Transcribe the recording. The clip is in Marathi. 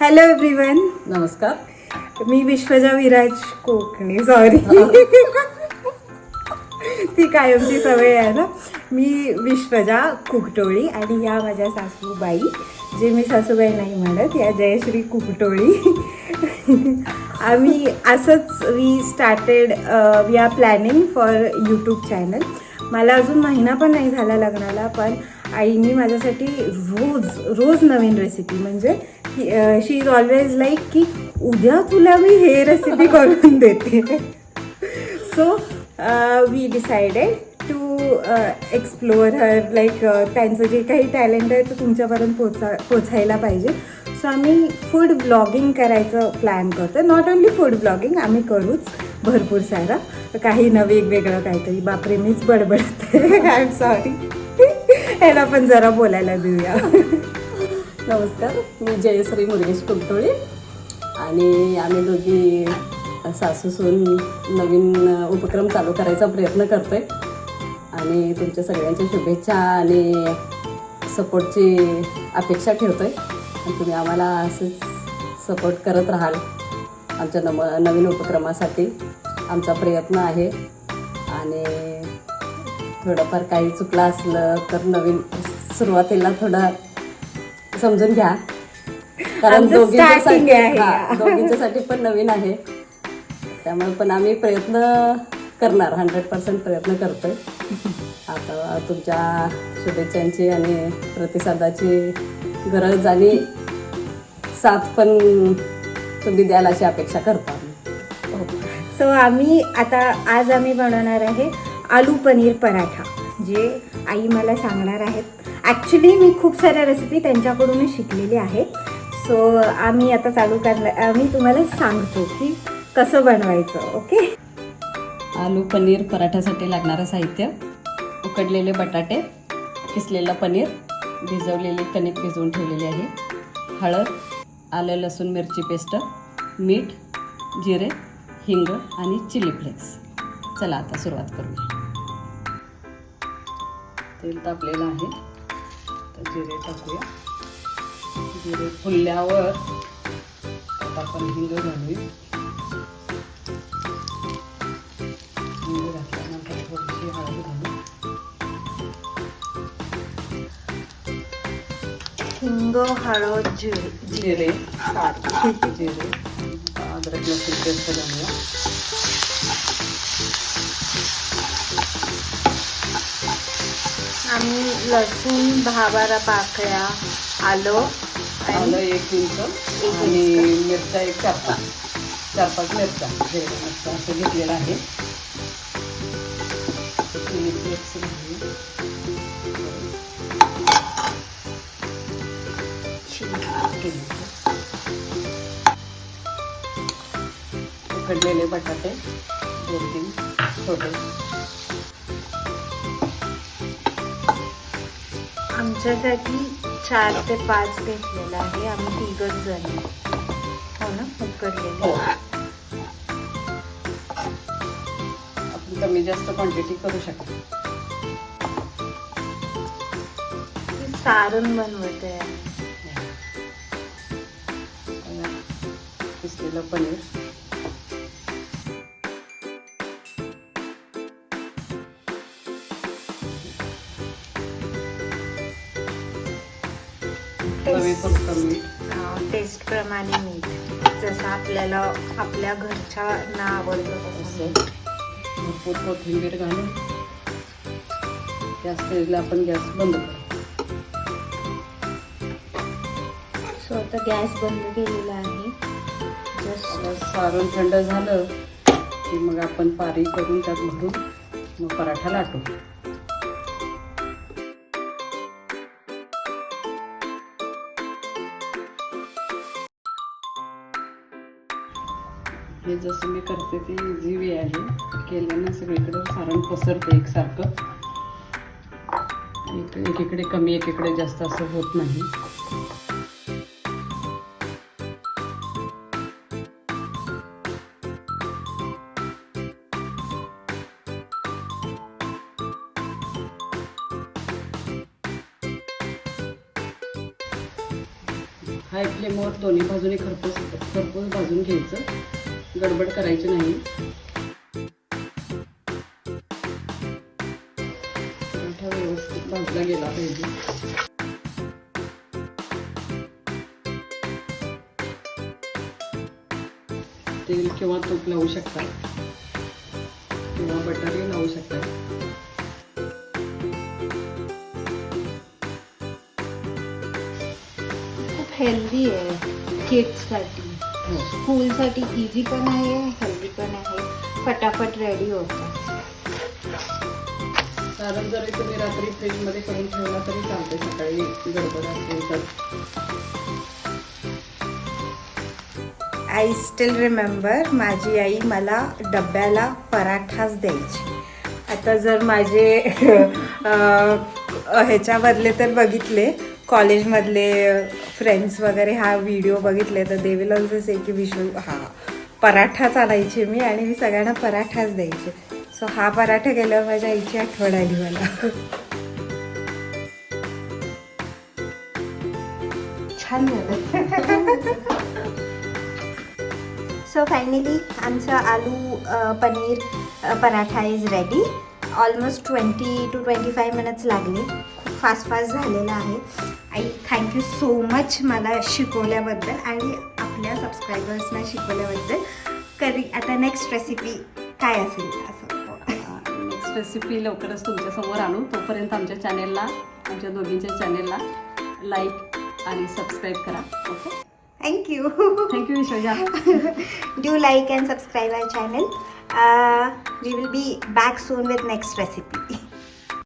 हॅलो एव्हरीवन, नमस्कार. मी विश्वजा विराज कोकणे. सॉरी ती कायमची सवय आहे ना. मी विश्वजा कुकटोळी आणि या माझ्या सासूबाई, जे मी सासूबाई नाही म्हणत, या जयश्री कुकटोळी. आम्ही असंच we are planning for YouTube channel. मला अजून महिना पण नाही झाला लग्नाला, पण आईने माझ्यासाठी रोज नवीन रेसिपी, म्हणजे शी इज ऑलवेज लाईक की उद्या तुला मी हे रेसिपी करून देते. So we decided to explore her, like त्यांचं जे काही टॅलेंट आहे ते तुमच्यापर्यंत पोचायला पाहिजे. सो आम्ही फूड ब्लॉगिंग करायचं प्लॅन करतो. नॉट ओन्ली फूड ब्लॉगिंग, आम्ही करूच भरपूर सारा काही वेगवेगळं काहीतरी. बापरे, मीच बडबडते. I am sorry. ह्याला पण जरा बोलायला देऊया. नमस्कार, मी जयश्री मुरुगेश कुलटोळी आणि आम्ही दोघी सासूसून नवीन उपक्रम चालू करायचा प्रयत्न करतो आहे आणि तुमच्या सगळ्यांच्या शुभेच्छा आणि सपोर्टची अपेक्षा ठेवतो आहे. आणि तुम्ही आम्हाला असंच सपोर्ट करत राहाल. आमच्या नवीन उपक्रमासाठी आमचा प्रयत्न आहे आणि थोडंफार काही चुकलं असलं तर नवीन सुरुवातीला थोडं समजून घ्या, कारण दोघींच्यासाठी पण नवीन आहे. त्यामुळे पण आम्ही प्रयत्न करणार, 100% प्रयत्न करतोय. आता तुमच्या शुभेच्छांची आणि प्रतिसादाची गरज आणि साथ पण तुम्ही द्याल अशी अपेक्षा करतो आम्ही. सो आज आम्ही बनवणार आहे आलू पनीर पराठा, जे आई मला सांगणार आहेत. ॲक्च्युली मी खूप साऱ्या रेसिपी त्यांच्याकडूनच शिकलेली आहे. सो आम्ही आता चालू करणार. मी तुम्हाला सांगतो की कसं बनवायचं. ओके. आलू पनीर पराठ्यासाठी लागणारं साहित्य: उकडलेले बटाटे, किसलेलं पनीर, भिजवलेली कणिक भिजवून ठेवलेली आहे, हळद, आलं लसूण मिरची पेस्ट, मीठ, जिरे, हिंग आणि चिली फ्लेक्स. चला आता सुरुवात करूया. तेल तापलेलं आहे, तर जिरे टाकूया. जिरे फुलल्यावर आता आपण हिंग घालूया. हिंग घातल्यानंतर थोडीशी हळद घालू. हिंग, हळद, जिरे, अद्रक लसूण पेस्ट घालूया. आम्ही लसूण 10-12 पाकळ्या, आलं 1 इंच आणि मिरच्या 4-5 मिरच्या मस्त असं घेतलेलं आहे. चिली फ्लेक्स घालूया. उकडलेले बटाटे 2-3 छोटे. आमच्यासाठी 4 ते 5 घेतलेलं आहे. आम्ही 3 जण, हो ना, उकडलेले. आपण कमी जास्त क्वांटिटी करू शकतो. सारण बनवत आहे. किसलेलं पनीर, टेस्ट प्रमाणे मीठ, जसं आपल्याला आपल्या घरच्यांना आवडतं तसं. भरपूर कोथिंबीर घालून गॅस स्टेजला आपण गॅस बंद करू. सो आता गॅस बंद केलेला आहे. जस्ट सारण थंड झालं की मग आपण पारी करून त्यात भरून मग पराठा लाटू. हे जसं मी करते ती इझी वे आहे. केल्यानं सगळीकडं सारण पसरतं एकसारखं. एकीकडे कमी एकीकडे जास्त असं होत नाही. हाय फ्लेमवर दोन्ही बाजूने खरपूस भाजून घ्यायचं, गडबड करायची नाही. पराठा व्यवस्थित भाजला गेला पाहिजे. तेल किंवा तूप लावू शकता किंवा बटरही लावू शकता. खूप हेल्दी आहे किड्ससाठी, स्कूलसाठी इझी पण आहे, हेल्दी पण आहे, फटाफट रेडी होतं. सारण जरी तुम्ही रात्री फ्रीजमध्ये करून ठेवला तरी चालते, सकाळी गडबड असेल तर. आय स्टील रिमेंबर माझी आई मला डब्याला पराठाच द्यायची. आता जर माझे ह्याच्यामधले तर बघितले, कॉलेजमधले फ्रेंड्स वगैरे हा व्हिडिओ बघितले तर दे विल ऑल्सो से की विशू हा पराठाच आणायचे मी आणि मी सगळ्यांना पराठाच द्यायचे. सो हा पराठा केल्यावर माझ्या आईची आठवण आली मला. छान झालं. सो फायनली आमचा aloo paneer paratha is ready. Almost 20 to 25 minutes लागले. खूप फास्ट झालेलं आहे. आई थँक्यू सो मच मला शिकवल्याबद्दल आणि आपल्या सबस्क्रायबर्सना शिकवल्याबद्दल. कधी आता नेक्स्ट रेसिपी काय असेल असं? नेक्स्ट रेसिपी लवकरच तुमच्यासमोर आणू. तोपर्यंत आमच्या चॅनेलला, आमच्या दोघींच्या चॅनेलला लाईक आणि सबस्क्राईब करा. Okay, thank you. Thank you Vishwaja. Do like and subscribe our channel. We will be back soon with next recipe.